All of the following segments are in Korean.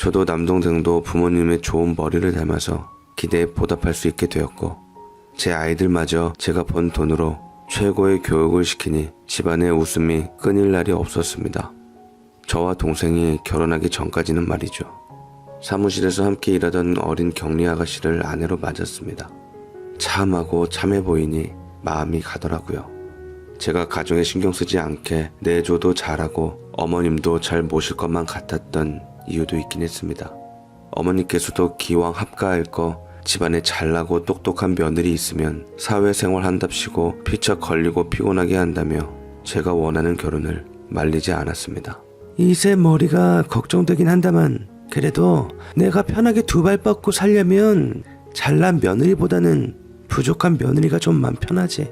저도 남동생도 부모님의 좋은 머리를 닮아서 기대에 보답할 수 있게 되었고, 제 아이들마저 제가 번 돈으로 최고의 교육을 시키니 집안의 웃음이 끊일 날이 없었습니다. 저와 동생이 결혼하기 전까지는 말이죠. 사무실에서 함께 일하던 어린 격리 아가씨를 아내로 맞았습니다. 참하고 참해 보이니 마음이 가더라고요. 제가 가정에 신경 쓰지 않게 내조도 잘하고 어머님도 잘 모실 것만 같았던 이유도 있긴 했습니다. 어머니께서도 기왕 합가할 거 집안에 잘나고 똑똑한 며느리 있으면 사회생활 한답시고 피처 걸리고 피곤하게 한다며 제가 원하는 결혼을 말리지 않았습니다. 이제 머리가 걱정되긴 한다만 그래도 내가 편하게 두 발 뻗고 살려면 잘난 며느리보다는 부족한 며느리가 좀 맘 편하지.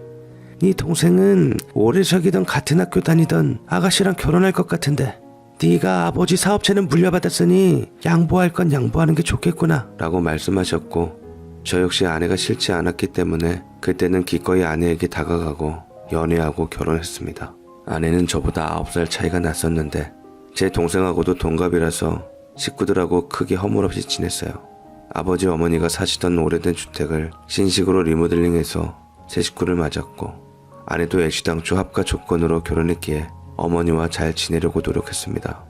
네 동생은 오래 사귀던 같은 학교 다니던 아가씨랑 결혼할 것 같은데 네가 아버지 사업체는 물려받았으니 양보할 건 양보하는 게 좋겠구나 라고 말씀하셨고, 저 역시 아내가 싫지 않았기 때문에 그때는 기꺼이 아내에게 다가가고 연애하고 결혼했습니다. 아내는 저보다 9살 차이가 났었는데 제 동생하고도 동갑이라서 식구들하고 크게 허물없이 지냈어요. 아버지 어머니가 사시던 오래된 주택을 신식으로 리모델링해서 새 식구를 맞았고, 아내도 애시당초 합가 조건으로 결혼했기에 어머니와 잘 지내려고 노력했습니다.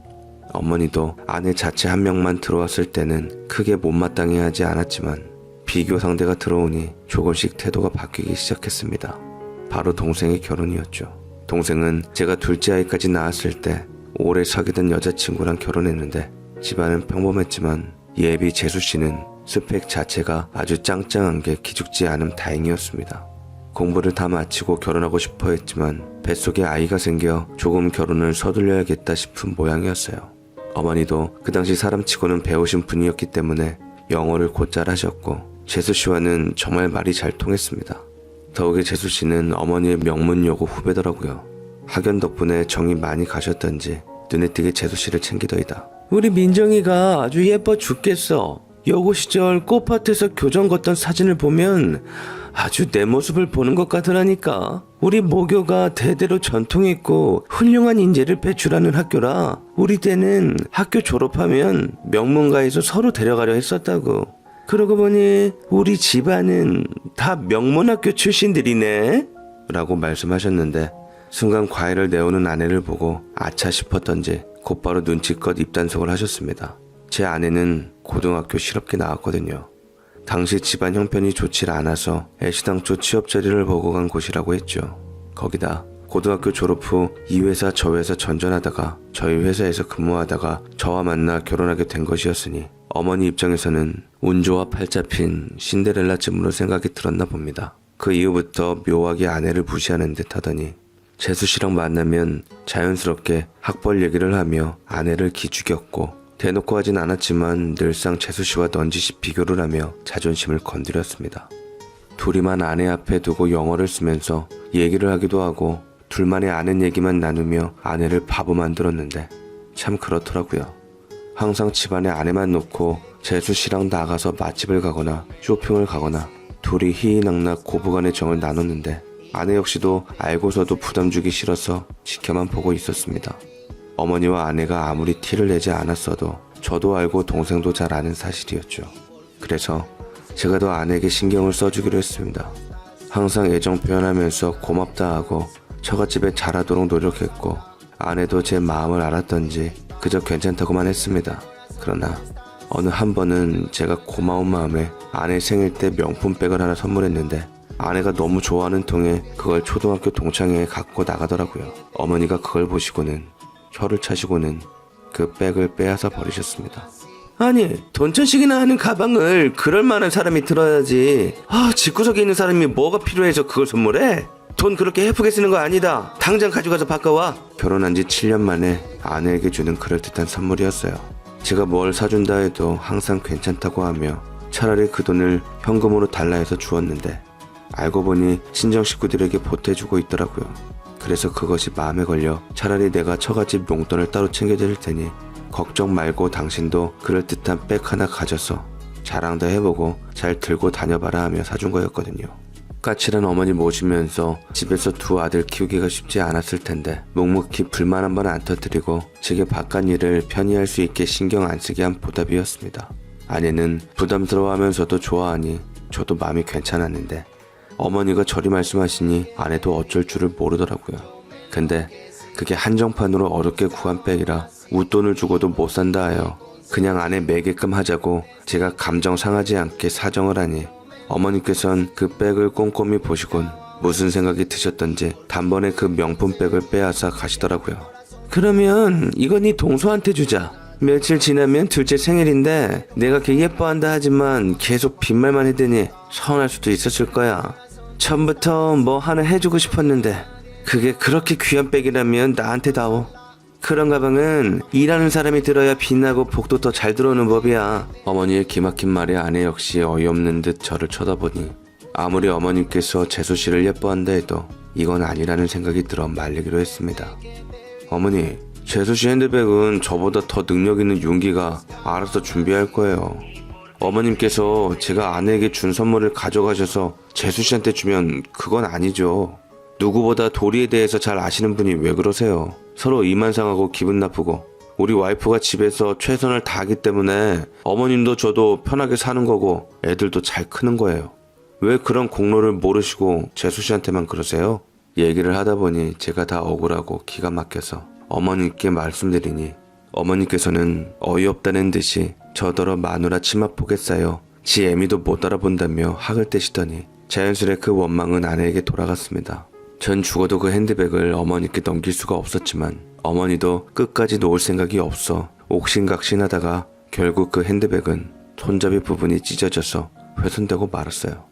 어머니도 아내 자체 한 명만 들어왔을 때는 크게 못마땅해 하지 않았지만 비교 상대가 들어오니 조금씩 태도가 바뀌기 시작했습니다. 바로 동생의 결혼이었죠. 동생은 제가 둘째 아이까지 낳았을 때 오래 사귀던 여자친구랑 결혼했는데 집안은 평범했지만 예비 재수씨는 스펙 자체가 아주 짱짱한 게 기죽지 않음 다행이었습니다. 공부를 다 마치고 결혼하고 싶어 했지만 뱃속에 아이가 생겨 조금 결혼을 서둘러야겠다 싶은 모양이었어요. 어머니도 그 당시 사람치고는 배우신 분이었기 때문에 영어를 곧잘 하셨고 재수씨와는 정말 말이 잘 통했습니다. 더욱이 재수씨는 어머니의 명문여고 후배더라고요. 학연 덕분에 정이 많이 가셨던지 눈에 띄게 재수씨를 챙기더이다. 우리 민정이가 아주 예뻐 죽겠어. 여고 시절 꽃밭에서 교정 걷던 사진을 보면 아주 내 모습을 보는 것 같으라니까. 우리 모교가 대대로 전통있고 훌륭한 인재를 배출하는 학교라 우리 때는 학교 졸업하면 명문가에서 서로 데려가려 했었다고. 그러고 보니 우리 집안은 다 명문학교 출신들이네 라고 말씀하셨는데, 순간 과외를 내오는 아내를 보고 아차 싶었던지 곧바로 눈치껏 입단속을 하셨습니다. 제 아내는 고등학교 실업계 나왔거든요. 당시 집안 형편이 좋지 않아서 애시당초 취업 자리를 보고 간 곳이라고 했죠. 거기다 고등학교 졸업 후 이 회사 저 회사 전전하다가 저희 회사에서 근무하다가 저와 만나 결혼하게 된 것이었으니 어머니 입장에서는 운 좋아 팔 잡힌 신데렐라쯤으로 생각이 들었나 봅니다. 그 이후부터 묘하게 아내를 무시하는 듯 하더니 재수씨랑 만나면 자연스럽게 학벌 얘기를 하며 아내를 기죽였고, 대놓고 하진 않았지만 늘상 재수씨와 넌지시 비교를 하며 자존심을 건드렸습니다. 둘이만 아내 앞에 두고 영어를 쓰면서 얘기를 하기도 하고 둘만의 아는 얘기만 나누며 아내를 바보 만들었는데 참 그렇더라고요. 항상 집안에 아내만 놓고 재수씨랑 나가서 맛집을 가거나 쇼핑을 가거나 둘이 희희낙낙 고부간의 정을 나눴는데 아내 역시도 알고서도 부담 주기 싫어서 지켜만 보고 있었습니다. 어머니와 아내가 아무리 티를 내지 않았어도 저도 알고 동생도 잘 아는 사실이었죠. 그래서 제가 더 아내에게 신경을 써주기로 했습니다. 항상 애정 표현하면서 고맙다 하고 처갓집에 잘하도록 노력했고, 아내도 제 마음을 알았던지 그저 괜찮다고만 했습니다. 그러나 어느 한 번은 제가 고마운 마음에 아내 생일 때 명품백을 하나 선물했는데 아내가 너무 좋아하는 통에 그걸 초등학교 동창회에 갖고 나가더라고요. 어머니가 그걸 보시고는 혀를 차시고는 그 백을 빼앗아 버리셨습니다. 아니, 돈천씩이나 하는 가방을 그럴 만한 사람이 들어야지. 집구석에 있는 사람이 뭐가 필요해서 그걸 선물해? 돈 그렇게 예쁘게 쓰는 거 아니다. 당장 가져가서 바꿔와. 결혼한 지 7년 만에 아내에게 주는 그럴듯한 선물이었어요. 제가 뭘 사준다 해도 항상 괜찮다고 하며 차라리 그 돈을 현금으로 달라 해서 주었는데 알고 보니 친정 식구들에게 보태주고 있더라고요. 그래서 그것이 마음에 걸려 차라리 내가 처갓집 용돈을 따로 챙겨드릴 테니 걱정 말고 당신도 그럴듯한 백 하나 가져서 자랑도 해보고 잘 들고 다녀봐라 하며 사준 거였거든요. 까칠한 어머니 모시면서 집에서 두 아들 키우기가 쉽지 않았을 텐데 묵묵히 불만 한 번 안 터뜨리고 제게 바깥 일을 편히 할 수 있게 신경 안 쓰게 한 보답이었습니다. 아내는 부담스러워하면서도 좋아하니 저도 마음이 괜찮았는데 어머니가 저리 말씀하시니 아내도 어쩔 줄을 모르더라고요. 근데 그게 한정판으로 어렵게 구한 백이라 웃돈을 주고도 못 산다 하여 그냥 아내 매게끔 하자고 제가 감정 상하지 않게 사정을 하니 어머니께선 그 백을 꼼꼼히 보시곤 무슨 생각이 드셨던지 단번에 그 명품 백을 빼앗아 가시더라고요. 그러면 이거 네 동서한테 주자. 며칠 지나면 둘째 생일인데 내가 걔 예뻐한다 하지만 계속 빈말만 해대니 서운할 수도 있었을 거야. 처음부터 뭐 하나 해주고 싶었는데 그게 그렇게 귀한 백이라면 나한테 다오. 그런 가방은 일하는 사람이 들어야 빛나고 복도 더 잘 들어오는 법이야. 어머니의 기막힌 말에 아내 역시 어이없는 듯 저를 쳐다보니 아무리 어머님께서 재수씨를 예뻐한다 해도 이건 아니라는 생각이 들어 말리기로 했습니다. 어머니, 재수씨 핸드백은 저보다 더 능력 있는 윤기가 알아서 준비할 거예요. 어머님께서 제가 아내에게 준 선물을 가져가셔서 재수씨한테 주면 그건 아니죠. 누구보다 도리에 대해서 잘 아시는 분이 왜 그러세요? 서로 이만 상하고 기분 나쁘고 우리 와이프가 집에서 최선을 다하기 때문에 어머님도 저도 편하게 사는 거고 애들도 잘 크는 거예요. 왜 그런 공로를 모르시고 재수씨한테만 그러세요? 얘기를 하다 보니 제가 다 억울하고 기가 막혀서 어머니께 말씀드리니 어머니께서는 어이없다는 듯이 저더러 마누라 치마폭에 쌓여 지 애미도 못 알아본다며 학을 떼시더니 자연스레 그 원망은 아내에게 돌아갔습니다. 전 죽어도 그 핸드백을 어머니께 넘길 수가 없었지만 어머니도 끝까지 놓을 생각이 없어 옥신각신하다가 결국 그 핸드백은 손잡이 부분이 찢어져서 훼손되고 말았어요.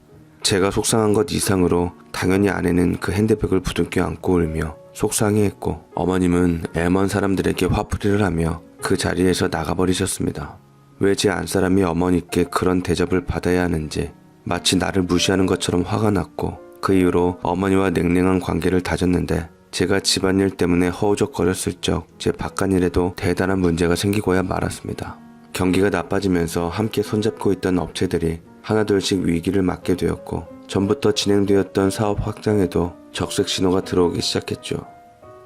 제가 속상한 것 이상으로 당연히 아내는 그 핸드백을 부둥켜 안고 울며 속상해했고 어머님은 애먼 사람들에게 화풀이를 하며 그 자리에서 나가버리셨습니다. 왜 제 안사람이 어머니께 그런 대접을 받아야 하는지 마치 나를 무시하는 것처럼 화가 났고 그 이후로 어머니와 냉랭한 관계를 다졌는데 제가 집안일 때문에 허우적거렸을 적 제 바깥일에도 대단한 문제가 생기고야 말았습니다. 경기가 나빠지면서 함께 손잡고 있던 업체들이 하나둘씩 위기를 맞게 되었고 전부터 진행되었던 사업 확장에도 적색 신호가 들어오기 시작했죠.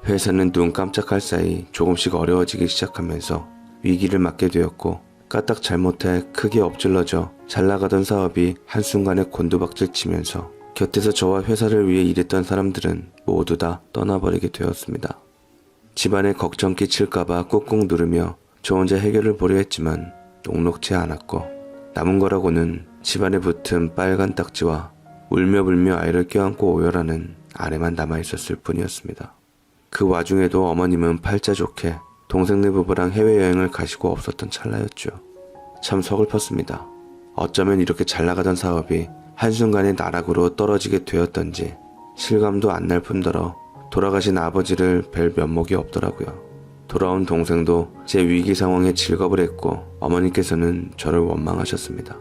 회사는 눈 깜짝할 사이 조금씩 어려워지기 시작하면서 위기를 맞게 되었고 까딱 잘못해 크게 엎질러져 잘나가던 사업이 한순간에 곤두박질 치면서 곁에서 저와 회사를 위해 일했던 사람들은 모두 다 떠나버리게 되었습니다. 집안에 걱정 끼칠까봐 꾹꾹 누르며 저 혼자 해결을 보려 했지만 녹록지 않았고 남은 거라고는 집안에 붙은 빨간 딱지와 울며불며 아이를 껴안고 오열하는 아내만 남아있었을 뿐이었습니다. 그 와중에도 어머님은 팔자 좋게 동생네 부부랑 해외여행을 가시고 없었던 찰나였죠. 참 서글펐습니다. 어쩌면 이렇게 잘나가던 사업이 한순간에 나락으로 떨어지게 되었던지 실감도 안 날 뿐더러 돌아가신 아버지를 뵐 면목이 없더라고요. 돌아온 동생도 제 위기 상황에 질겁을 했고 어머니께서는 저를 원망하셨습니다.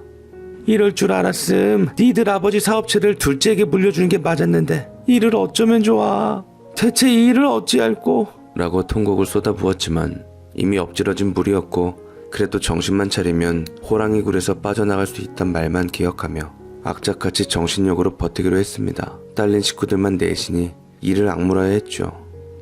이럴 줄 알았음 니들 아버지 사업체를 둘째에게 물려주는 게 맞았는데 이를 어쩌면 좋아. 대체 이 일을 어찌할꼬? 라고 통곡을 쏟아부었지만 이미 엎질러진 물이었고 그래도 정신만 차리면 호랑이 굴에서 빠져나갈 수 있단 말만 기억하며 악착같이 정신력으로 버티기로 했습니다. 딸린 식구들만 넷이니 일을 악물어야 했죠.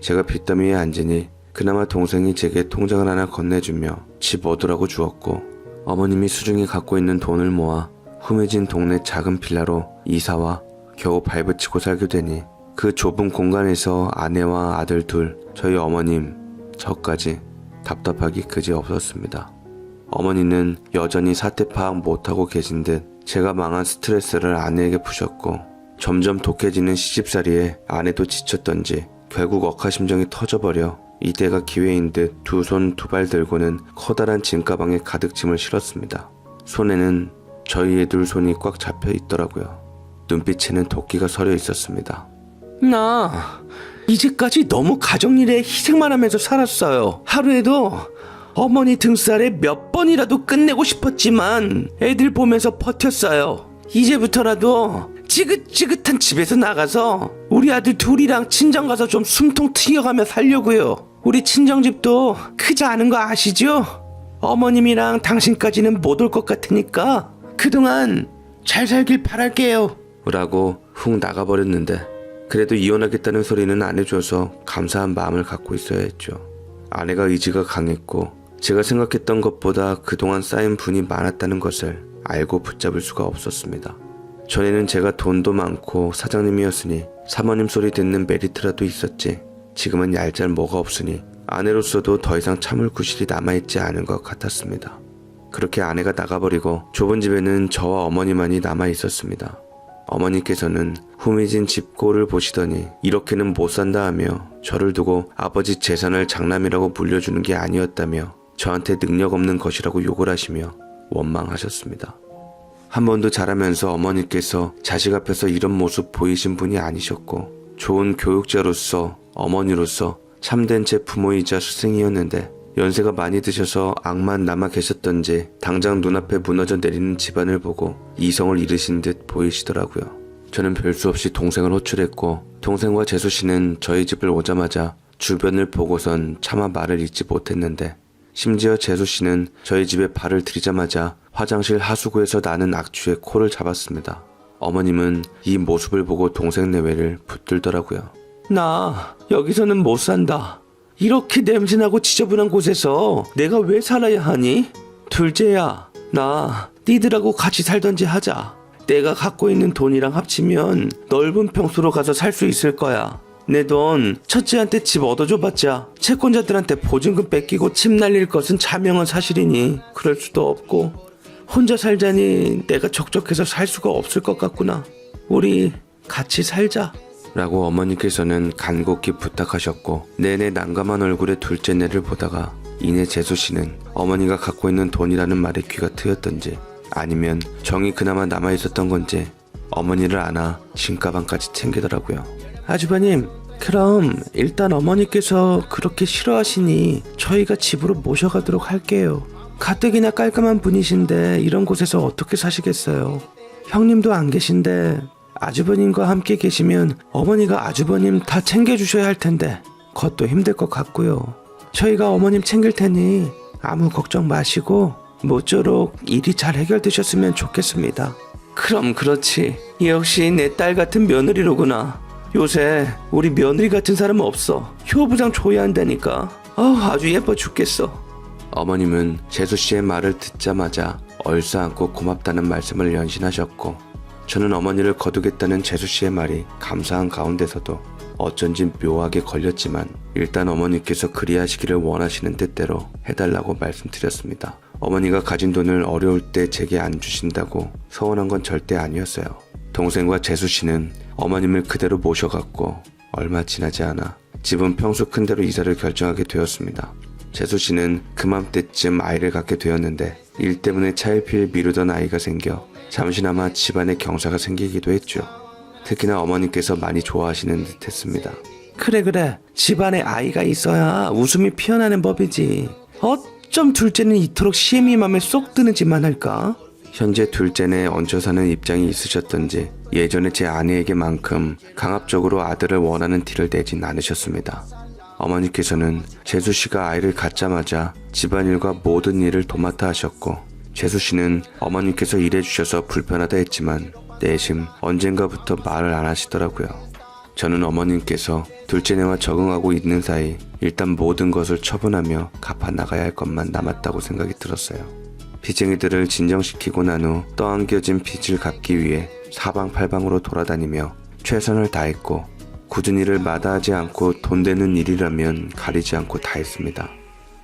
제가 빚더미에 앉으니 그나마 동생이 제게 통장을 하나 건네주며 집 얻으라고 주었고 어머님이 수중에 갖고 있는 돈을 모아 후미진 동네 작은 빌라로 이사와 겨우 발붙이고 살게 되니 그 좁은 공간에서 아내와 아들 둘, 저희 어머님, 저까지 답답하기 그지 없었습니다. 어머니는 여전히 사태 파악 못하고 계신 듯 제가 망한 스트레스를 아내에게 푸셨고 점점 독해지는 시집살이에 아내도 지쳤던지 결국 억하심정이 터져버려 이때가 기회인 듯 두 손 두 발 들고는 커다란 짐가방에 가득 짐을 실었습니다. 손에는 저희 애들 손이 꽉 잡혀 있더라고요. 눈빛에는 도끼가 서려 있었습니다. 나 이제까지 너무 가정일에 희생만 하면서 살았어요. 하루에도 어머니 등살에 몇 번이라도 끝내고 싶었지만 애들 보면서 버텼어요. 이제부터라도 지긋지긋한 집에서 나가서 우리 아들 둘이랑 친정 가서 좀 숨통 튀어가며 살려고요. 우리 친정집도 크지 않은 거 아시죠? 어머님이랑 당신까지는 못 올 것 같으니까 그동안 잘 살길 바랄게요. 라고 훅 나가버렸는데 그래도 이혼하겠다는 소리는 안 해줘서 감사한 마음을 갖고 있어야 했죠. 아내가 의지가 강했고 제가 생각했던 것보다 그동안 쌓인 분이 많았다는 것을 알고 붙잡을 수가 없었습니다. 전에는 제가 돈도 많고 사장님이었으니 사모님 소리 듣는 메리트라도 있었지, 지금은 얄짤 뭐가 없으니 아내로서도 더 이상 참을 구실이 남아있지 않은 것 같았습니다. 그렇게 아내가 나가버리고 좁은 집에는 저와 어머니만이 남아있었습니다. 어머니께서는 후미진 집 꼴을 보시더니 이렇게는 못 산다 하며 저를 두고 아버지 재산을 장남이라고 물려주는 게 아니었다며 저한테 능력 없는 것이라고 욕을 하시며 원망하셨습니다. 한 번도 자라면서 어머니께서 자식 앞에서 이런 모습 보이신 분이 아니셨고 좋은 교육자로서 어머니로서 참된 제 부모이자 스승이었는데 연세가 많이 드셔서 악만 남아 계셨던지 당장 눈앞에 무너져 내리는 집안을 보고 이성을 잃으신 듯 보이시더라고요. 저는 별 수 없이 동생을 호출했고 동생과 재수 씨는 저희 집을 오자마자 주변을 보고선 차마 말을 잇지 못했는데 심지어 재수 씨는 저희 집에 발을 들이자마자 화장실 하수구에서 나는 악취에 코를 잡았습니다. 어머님은 이 모습을 보고 동생 내외를 붙들더라고요. 나 여기서는 못 산다. 이렇게 냄새나고 지저분한 곳에서 내가 왜 살아야 하니? 둘째야, 나 니들하고 같이 살던지 하자. 내가 갖고 있는 돈이랑 합치면 넓은 평수로 가서 살 수 있을 거야. 내 돈 첫째한테 집 얻어줘봤자 채권자들한테 보증금 뺏기고 집 날릴 것은 자명한 사실이니 그럴 수도 없고 혼자 살자니 내가 적적해서 살 수가 없을 것 같구나. 우리 같이 살자. 라고 어머니께서는 간곡히 부탁하셨고 내내 난감한 얼굴의 둘째네를 보다가 이내 재수씨는 어머니가 갖고 있는 돈이라는 말에 귀가 트였던지 아니면 정이 그나마 남아있었던 건지 어머니를 안아 짐가방까지 챙기더라고요. 아주버님, 그럼 일단 어머니께서 그렇게 싫어하시니 저희가 집으로 모셔가도록 할게요. 가뜩이나 깔끔한 분이신데 이런 곳에서 어떻게 사시겠어요. 형님도 안 계신데 아주버님과 함께 계시면 어머니가 아주버님 다 챙겨주셔야 할 텐데 그것도 힘들 것 같고요. 저희가 어머님 챙길 테니 아무 걱정 마시고 모쪼록 일이 잘 해결되셨으면 좋겠습니다. 그럼 그렇지. 역시 내 딸 같은 며느리로구나. 요새 우리 며느리 같은 사람은 없어. 효부상 줘야 한다니까. 아주 예뻐 죽겠어. 어머님은 재수씨의 말을 듣자마자 얼싸안고 고맙다는 말씀을 연신하셨고 저는 어머니를 거두겠다는 재수씨의 말이 감사한 가운데서도 어쩐지 묘하게 걸렸지만 일단 어머니께서 그리하시기를 원하시는 뜻대로 해달라고 말씀드렸습니다. 어머니가 가진 돈을 어려울 때 제게 안 주신다고 서운한 건 절대 아니었어요. 동생과 재수씨는 어머님을 그대로 모셔갔고 얼마 지나지 않아 집은 평소 큰 데로 이사를 결정하게 되었습니다. 재수씨는 그맘때쯤 아이를 갖게 되었는데 일 때문에 차일피일 미루던 아이가 생겨 잠시나마 집안에 경사가 생기기도 했죠. 특히나 어머니께서 많이 좋아하시는 듯 했습니다. 그래 집안에 아이가 있어야 웃음이 피어나는 법이지. 어쩜 둘째는 이토록 시애미 맘에 쏙 드는지만 할까? 현재 둘째네 얹혀 사는 입장이 있으셨던지 예전에 제 아내에게만큼 강압적으로 아들을 원하는 티를 내진 않으셨습니다. 어머니께서는 재수씨가 아이를 갖자마자 집안일과 모든 일을 도맡아 하셨고 재수씨는 어머니께서 일해주셔서 불편하다 했지만 내심 언젠가부터 말을 안 하시더라고요. 저는 어머님께서 둘째네와 적응하고 있는 사이 일단 모든 것을 처분하며 갚아나가야 할 것만 남았다고 생각이 들었어요. 빚쟁이들을 진정시키고 난 후 떠안겨진 빚을 갚기 위해 사방팔방으로 돌아다니며 최선을 다했고 굳은 일을 마다하지 않고 돈 되는 일이라면 가리지 않고 다 했습니다.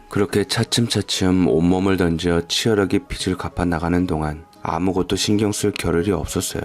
그렇게 차츰차츰 온몸을 던져 치열하게 빚을 갚아나가는 동안 아무것도 신경 쓸 겨를이 없었어요.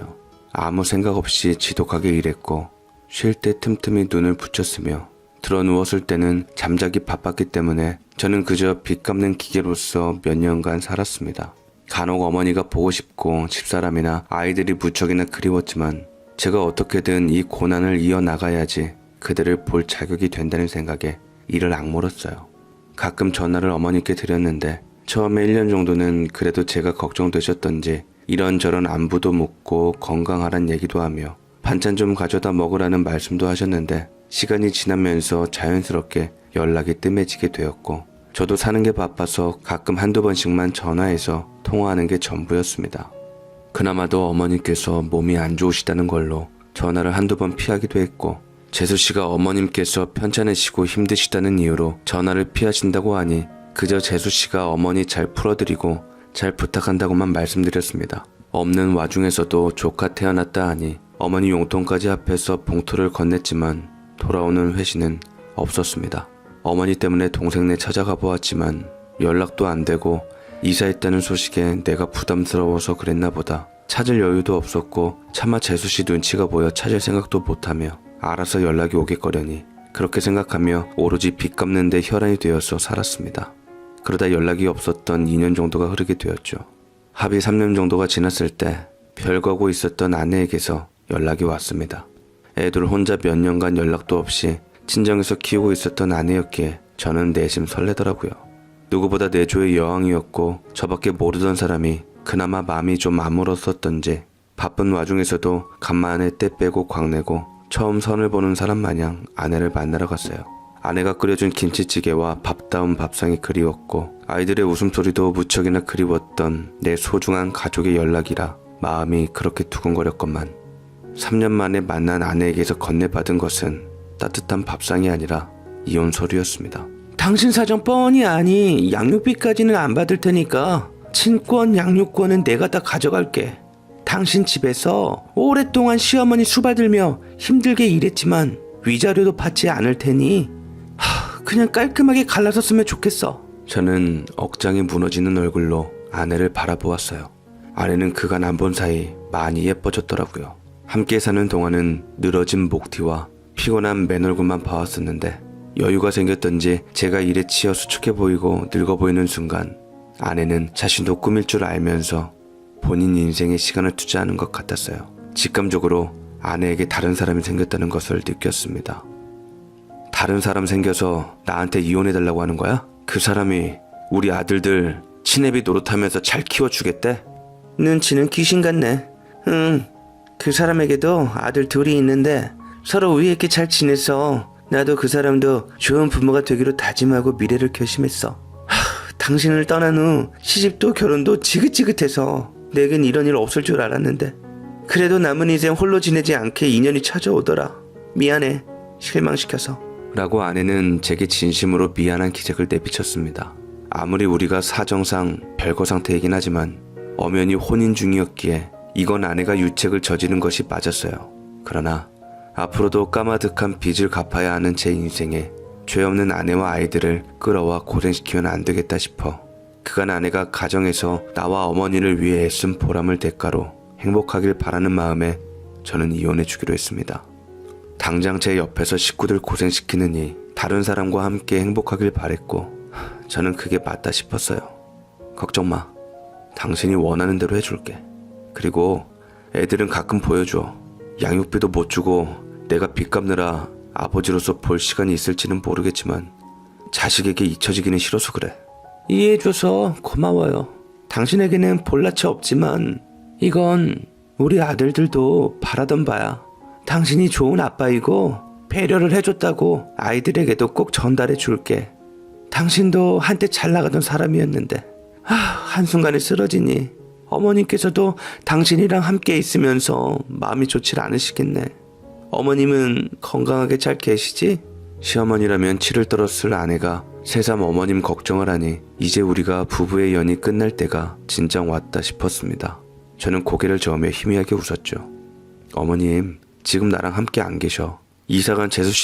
아무 생각 없이 지독하게 일했고 쉴 때 틈틈이 눈을 붙였으며 들어 누웠을 때는 잠자기 바빴기 때문에 저는 그저 빚 갚는 기계로서 몇 년간 살았습니다. 간혹 어머니가 보고 싶고 집사람이나 아이들이 무척이나 그리웠지만 제가 어떻게든 이 고난을 이어나가야지 그들을 볼 자격이 된다는 생각에 이를 악물었어요. 가끔 전화를 어머니께 드렸는데 처음에 1년 정도는 그래도 제가 걱정되셨던지 이런저런 안부도 묻고 건강하란 얘기도 하며 반찬 좀 가져다 먹으라는 말씀도 하셨는데 시간이 지나면서 자연스럽게 연락이 뜸해지게 되었고 저도 사는 게 바빠서 가끔 한두 번씩만 전화해서 통화하는 게 전부였습니다. 그나마도 어머님께서 몸이 안 좋으시다는 걸로 전화를 한두 번 피하기도 했고, 재수씨가 어머님께서 편찮으시고 힘드시다는 이유로 전화를 피하신다고 하니 그저 재수씨가 어머니 잘 풀어드리고 잘 부탁한다고만 말씀드렸습니다. 없는 와중에서도 조카 태어났다 하니 어머니 용돈까지 합해서 봉투를 건넸지만 돌아오는 회신은 없었습니다. 어머니 때문에 동생네 찾아가 보았지만 연락도 안 되고 이사했다는 소식에 내가 부담스러워서 그랬나 보다. 찾을 여유도 없었고 차마 재수씨 눈치가 보여 찾을 생각도 못하며 알아서 연락이 오겠거려니 그렇게 생각하며 오로지 빚 갚는 데 혈안이 되어서 살았습니다. 그러다 연락이 없었던 2년 정도가 흐르게 되었죠. 합의 3년 정도가 지났을 때 별거고 있었던 아내에게서 연락이 왔습니다. 애들 혼자 몇 년간 연락도 없이 친정에서 키우고 있었던 아내였기에 저는 내심 설레더라고요. 누구보다 내조의 여왕이었고 저밖에 모르던 사람이 그나마 마음이 좀 아물었었던지 바쁜 와중에서도 간만에 때 빼고 광내고 처음 선을 보는 사람 마냥 아내를 만나러 갔어요. 아내가 끓여준 김치찌개와 밥다운 밥상이 그리웠고 아이들의 웃음소리도 무척이나 그리웠던 내 소중한 가족의 연락이라 마음이 그렇게 두근거렸건만 3년 만에 만난 아내에게서 건네받은 것은 따뜻한 밥상이 아니라 이혼 서류였습니다. 당신 사정 뻔히 아니 양육비까지는 안 받을 테니까 친권 양육권은 내가 다 가져갈게. 당신 집에서 오랫동안 시어머니 수받들며 힘들게 일했지만 위자료도 받지 않을 테니 그냥 깔끔하게 갈라섰으면 좋겠어. 저는 억장이 무너지는 얼굴로 아내를 바라보았어요. 아내는 그간 안 본 사이 많이 예뻐졌더라고요. 함께 사는 동안은 늘어진 목티와 피곤한 맨 얼굴만 봐왔었는데 여유가 생겼던지 제가 일에 치여 수척해 보이고 늙어 보이는 순간 아내는 자신도 꾸밀 줄 알면서 본인 인생에 시간을 투자하는 것 같았어요. 직감적으로 아내에게 다른 사람이 생겼다는 것을 느꼈습니다. 다른 사람 생겨서 나한테 이혼해달라고 하는 거야? 그 사람이 우리 아들들 치내비 노릇하면서 잘 키워주겠대? 눈치는 귀신 같네. 그 사람에게도 아들 둘이 있는데 서로 우애 있게 잘 지내서 나도 그 사람도 좋은 부모가 되기로 다짐하고 미래를 결심했어. 당신을 떠난 후 시집도 결혼도 지긋지긋해서 내겐 이런 일 없을 줄 알았는데 그래도 남은 인생 홀로 지내지 않게 인연이 찾아오더라. 미안해. 실망시켜서. 라고 아내는 제게 진심으로 미안한 기색을 내비쳤습니다. 아무리 우리가 사정상 별거 상태이긴 하지만 엄연히 혼인 중이었기에 이건 아내가 유책을 저지른 것이 맞았어요. 그러나 앞으로도 까마득한 빚을 갚아야 하는 제 인생에 죄 없는 아내와 아이들을 끌어와 고생시키면 안 되겠다 싶어 그간 아내가 가정에서 나와 어머니를 위해 애쓴 보람을 대가로 행복하길 바라는 마음에 저는 이혼해 주기로 했습니다. 당장 제 옆에서 식구들 고생시키느니 다른 사람과 함께 행복하길 바랬고 저는 그게 맞다 싶었어요. 걱정 마. 당신이 원하는 대로 해줄게. 그리고 애들은 가끔 보여줘. 양육비도 못 주고 내가 빚 갚느라 아버지로서 볼 시간이 있을지는 모르겠지만 자식에게 잊혀지기는 싫어서 그래. 이해해줘서 고마워요. 당신에게는 볼라치 없지만 이건 우리 아들들도 바라던 바야. 당신이 좋은 아빠이고 배려를 해줬다고 아이들에게도 꼭 전달해 줄게. 당신도 한때 잘 나가던 사람이었는데 한순간에 쓰러지니 어머님께서도 당신이랑 함께 있으면서 마음이 좋질 않으시겠네. 어머님은 건강하게 잘 계시지? 시어머니라면 치를 떨었을 아내가 새삼 어머님 걱정을 하니 이제 우리가 부부의 연이 끝날 때가 진정 왔다 싶었습니다. 저는 고개를 저으며 희미하게 웃었죠. 어머님, 지금 나랑 함께 안 계셔. 이사간 재수씨